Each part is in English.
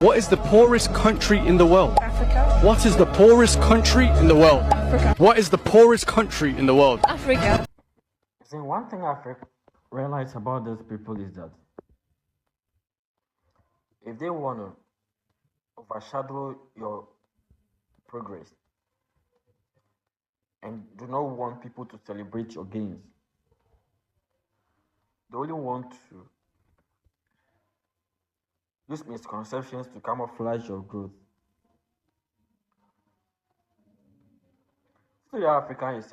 What is the poorest country in the world? Africa. What is the poorest country in the world? Africa. What is the poorest country in the world? Africa. See, one thing I've realized about these people is that if they want to overshadow your progress and do not want people to celebrate your gains, they only want to use misconceptions to camouflage your growth. So, Africa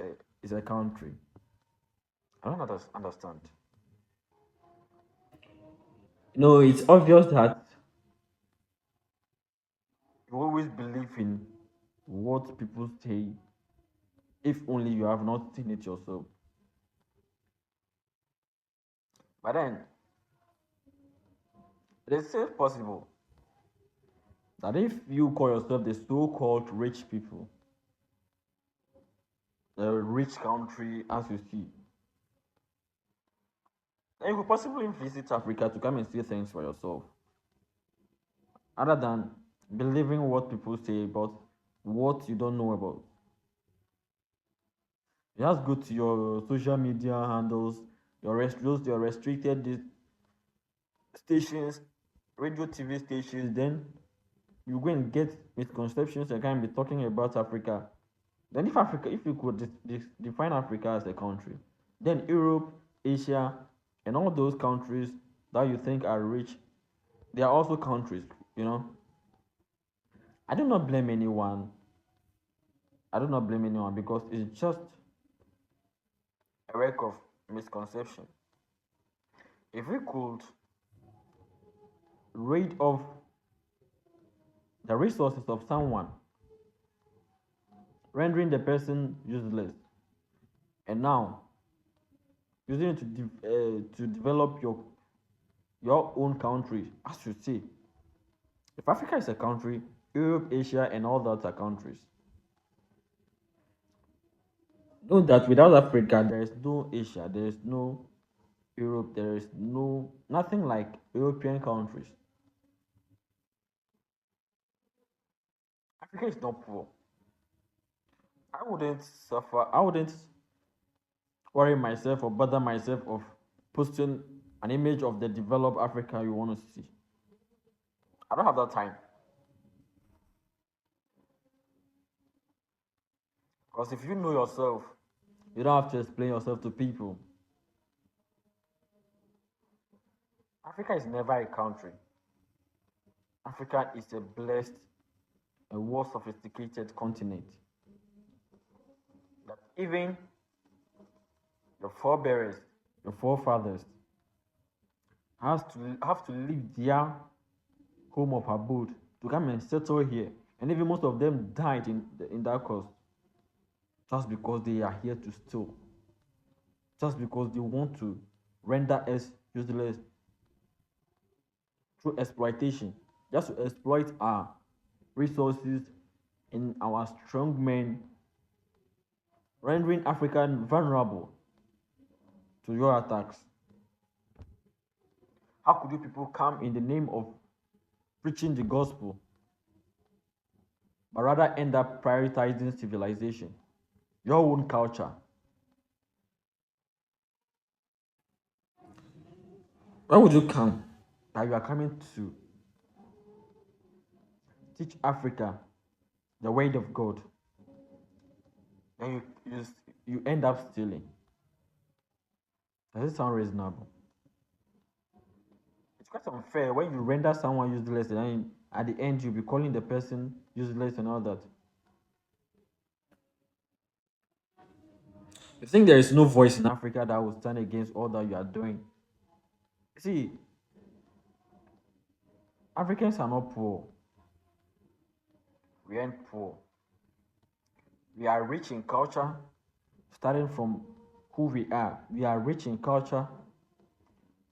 is a country. I don't understand. No, it's obvious that you always believe in what people say, if only you have not seen it yourself. But then, it is still possible that if you call yourself the so-called rich people, the rich country as you see, then you could possibly visit Africa to come and see things for yourself, other than believing what people say about what you don't know about. You just go to your social media handles, your restricted stations, radio, TV stations. Then you go and get misconceptions and kind of be talking about Africa. Then if you could define Africa as a country, then Europe, Asia, and all those countries that you think are rich, they are also countries. I do not blame anyone. I do not blame anyone because it's just a work of misconception. If we could rid of the resources of someone, rendering the person useless, and now using it to develop your own country, as you see. If Africa is a country, Europe, Asia, and all that are countries. Know that without Africa, there is no Asia, there is no Europe, there is nothing like European countries. Africa is not poor. I wouldn't suffer. I wouldn't worry myself or bother myself of posting an image of the developed Africa you want to see. I don't have that time. Because if you know yourself, you don't have to explain yourself to people. Africa is never a country. Africa is a blessed and more sophisticated continent. That even your forebears, your forefathers, have to leave their home of abode to come and settle here. And even most of them died in that cause. Just because they are here to steal. Just because they want to render us useless through exploitation. Just to exploit our resources and our strong men, rendering Africa vulnerable to your attacks. How could you people come in the name of preaching the gospel, but rather end up prioritizing civilization, your own culture? Why would you come that you are coming to teach Africa the word of God, and you end up stealing? Does it sound reasonable? It's quite unfair when you render someone useless and then at the end you'll be calling the person useless and all that. You think there is no voice in Africa that will stand against all that you are doing? See, Africans are not poor. We aren't poor. We are rich in culture, starting from who we are. We are rich in culture,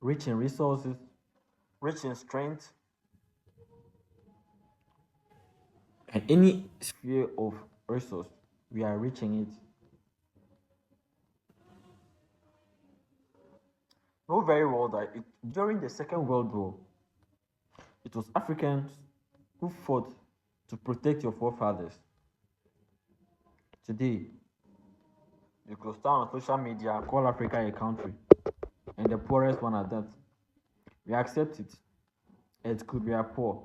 rich in resources, rich in strength, and any sphere of resource, we are rich in it. Know very well that during the Second World War, it was Africans who fought to protect your forefathers. Today, you could stand on social media and call Africa a country, and the poorest one at that. We accept it. It's good, we are poor.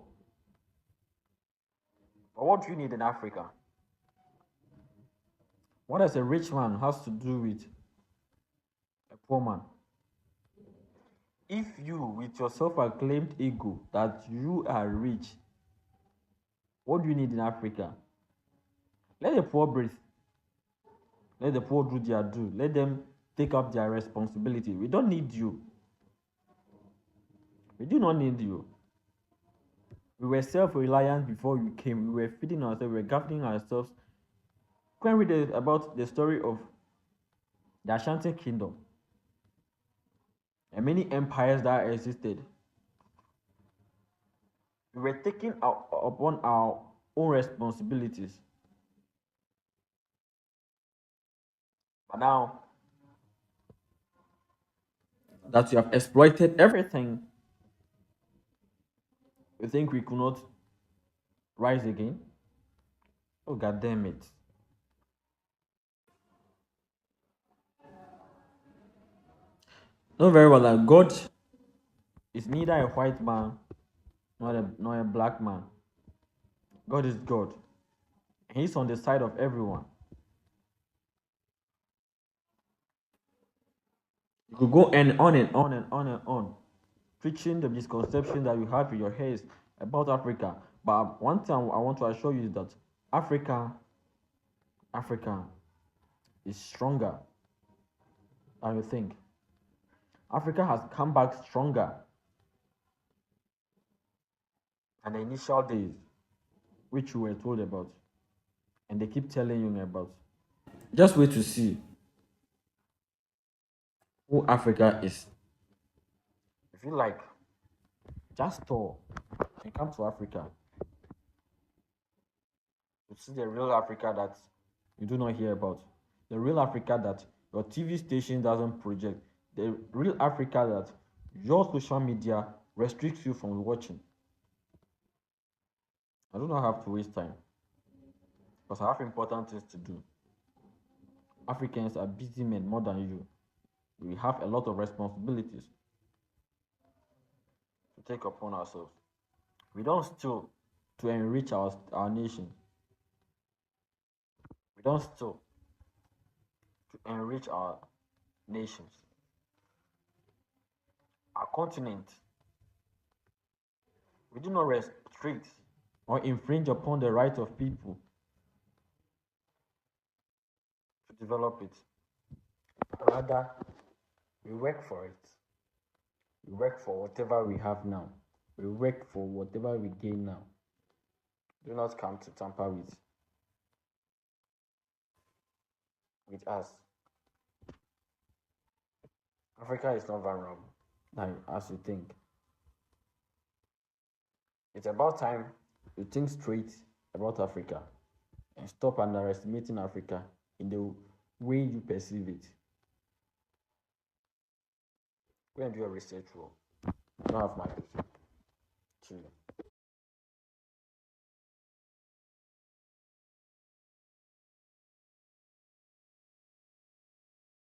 But what do you need in Africa? What does a rich man has to do with a poor man? If you, with your self-acclaimed ego, that you are rich, what do you need in Africa? Let the poor breathe. Let the poor do their due. Let them take up their responsibility. We don't need you. We do not need you. We were self-reliant before you came. We were feeding ourselves. We were governing ourselves. Go and read about the story of the Ashanti Kingdom and many empires that existed. We were taking upon our own responsibilities. But now that you have exploited everything, you think we could not rise again? Oh, God damn it. Know very well that God is neither a white man nor a black man. God is God. He's on the side of everyone. You could go on and on and on and on, preaching the misconception that you have in your head about Africa. But one thing I want to assure you is that Africa is stronger than you think. Africa has come back stronger than the initial days, which you were told about, and they keep telling you about. Just wait to see who Africa is. If you like, just tour and come to Africa to see the real Africa that you do not hear about, the real Africa that your TV station doesn't project, the real Africa that your social media restricts you from watching. I do not have to waste time because I have important things to do. Africans are busy men more than you. We have a lot of responsibilities to take upon ourselves. We don't steal to enrich our nation. We don't steal to enrich our nations. Our continent. We do not restrict or infringe upon the right of people to develop it. Rather, we work for it. We work for whatever we have now. We work for whatever we gain now. Do not come to tamper with us. Africa is not vulnerable, as you think. It's about time you think straight about Africa and stop underestimating Africa in the way you perceive it. Go and do your research work. You don't have my picture.